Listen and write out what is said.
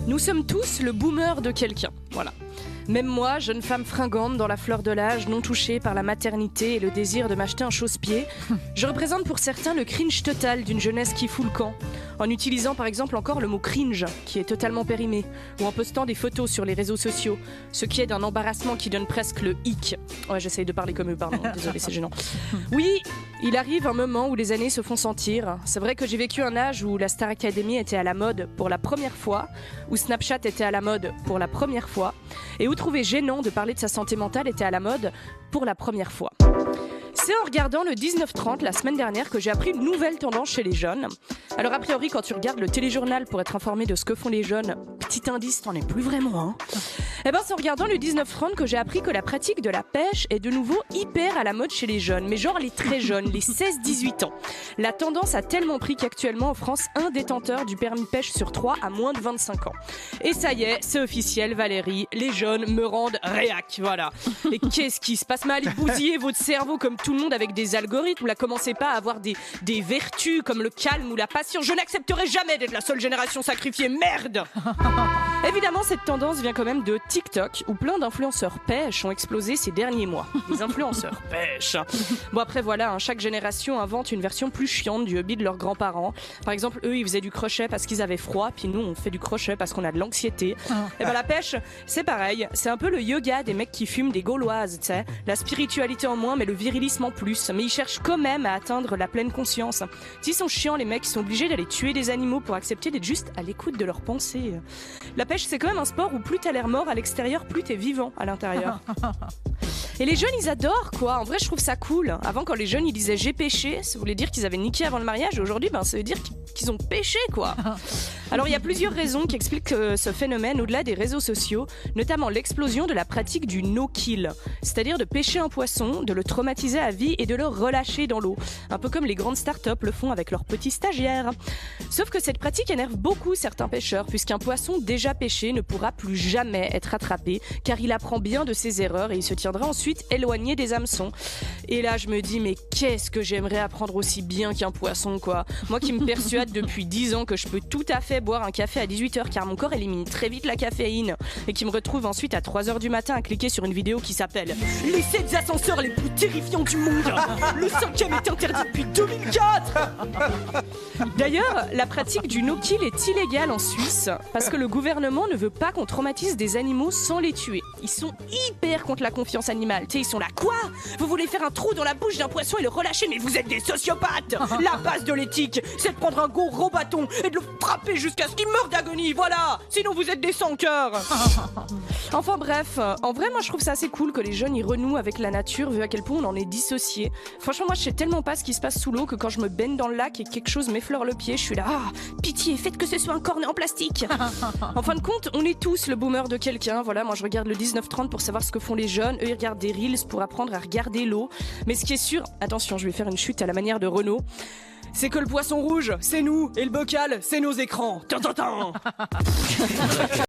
Nous sommes tous le boomer de quelqu'un, voilà. Même moi, jeune femme fringante dans la fleur de l'âge, non touchée par la maternité et le désir de m'acheter un chausse-pied, je représente pour certains le cringe total d'une jeunesse qui fout le camp, en utilisant par exemple encore le mot cringe, qui est totalement périmé, ou en postant des photos sur les réseaux sociaux, ce qui est d'un embarrassement qui donne presque le hic. Ouais, j'essaye de parler comme eux, pardon, désolé, c'est gênant. Oui, il arrive un moment où les années se font sentir. C'est vrai que j'ai vécu un âge où la Star Academy était à la mode pour la première fois, où Snapchat était à la mode pour la première fois, et où trouver gênant de parler de sa santé mentale était à la mode pour la première fois. C'est en regardant le 19-30 la semaine dernière que j'ai appris une nouvelle tendance chez les jeunes. Alors a priori, quand tu regardes le téléjournal pour être informé de ce que font les jeunes, petit indice, t'en es plus vraiment, hein. Eh ben c'est en regardant le 19-30 que j'ai appris que la pratique de la pêche est de nouveau hyper à la mode chez les jeunes, mais genre les très jeunes, les 16-18 ans. La tendance a tellement pris qu'actuellement en France, un détenteur du permis pêche sur 3 a moins de 25 ans. Et ça y est, c'est officiel Valérie, les jeunes me rendent réac, voilà. Et qu'est-ce qui se passe mal? Ils bousillent votre cerveau comme tout le monde avec des algorithmes, là commencez pas à avoir des vertus comme le calme ou la patience. Je n'accepterai jamais d'être la seule génération sacrifiée, merde. Évidemment, cette tendance vient quand même de TikTok, où plein d'influenceurs pêche ont explosé ces derniers mois. Les influenceurs pêche. Bon après voilà, hein, chaque génération invente une version plus chiante du hobby de leurs grands-parents. Par exemple, eux ils faisaient du crochet parce qu'ils avaient froid, puis nous on fait du crochet parce qu'on a de l'anxiété. Et ben la pêche, c'est pareil, c'est un peu le yoga des mecs qui fument des gauloises, tu sais. La spiritualité en moins, mais le virilisme en plus. Mais ils cherchent quand même à atteindre la pleine conscience. S'ils sont chiants, les mecs, ils sont obligés d'aller tuer des animaux pour accepter d'être juste à l'écoute de leurs pensées. La pêche, c'est quand même un sport où plus t'as l'air mort à l'extérieur, plus t'es vivant à l'intérieur. Et les jeunes, ils adorent, quoi. En vrai, je trouve ça cool. Avant, quand les jeunes, ils disaient « j'ai pêché », ça voulait dire qu'ils avaient niqué avant le mariage. Et aujourd'hui, ça veut dire qu'ils ont pêché, quoi. Alors, il y a plusieurs raisons qui expliquent ce phénomène au-delà des réseaux sociaux, notamment l'explosion de la pratique du no-kill, c'est-à-dire de pêcher un poisson, de le traumatiser à vie et de le relâcher dans l'eau. Un peu comme les grandes startups le font avec leurs petits stagiaires. Sauf que cette pratique énerve beaucoup certains pêcheurs, puisqu'un poisson déjà pêché ne pourra plus jamais être attrapé, car il apprend bien de ses erreurs et il se tiendra ensuite éloigné des hameçons. Et là, je me dis, mais qu'est-ce que j'aimerais apprendre aussi bien qu'un poisson, quoi. Moi qui me persuade depuis 10 ans que je peux tout à fait boire un café à 18h, car mon corps élimine très vite la caféine, et qui me retrouve ensuite à 3h du matin à cliquer sur une vidéo qui s'appelle « Les 7 ascenseurs les plus terrifiants du monde. Le 5e est interdit depuis 2004 !» D'ailleurs, la pratique du no-kill est illégale en Suisse, parce que le gouvernement ne veut pas qu'on traumatise des animaux sans les tuer. Ils sont hyper contre la confiance animale. T'sais, ils sont là, quoi? Vous voulez faire un trou dans la bouche d'un poisson et le relâcher, mais vous êtes des sociopathes! La base de l'éthique, c'est de prendre un gros bâton et de le frapper jusqu'à ce qu'il meure d'agonie, voilà! Sinon vous êtes des sans-cœurs! Enfin bref, en vrai, moi je trouve ça assez cool que les jeunes y renouent avec la nature, vu à quel point on en est dissocié. Franchement, moi je sais tellement pas ce qui se passe sous l'eau que quand je me baigne dans le lac et que quelque chose m'effleure le pied, je suis là, pitié, faites que ce soit un cornet en plastique! En fin de compte, on est tous le boomer de quelqu'un, voilà, moi je regarde le 19-30 pour savoir ce que font les jeunes, eux ils regardent des reels pour apprendre à regarder l'eau. Mais ce qui est sûr, attention, je vais faire une chute à la manière de Renault, c'est que le poisson rouge, c'est nous, et le bocal, c'est nos écrans. Tan, tan, tan.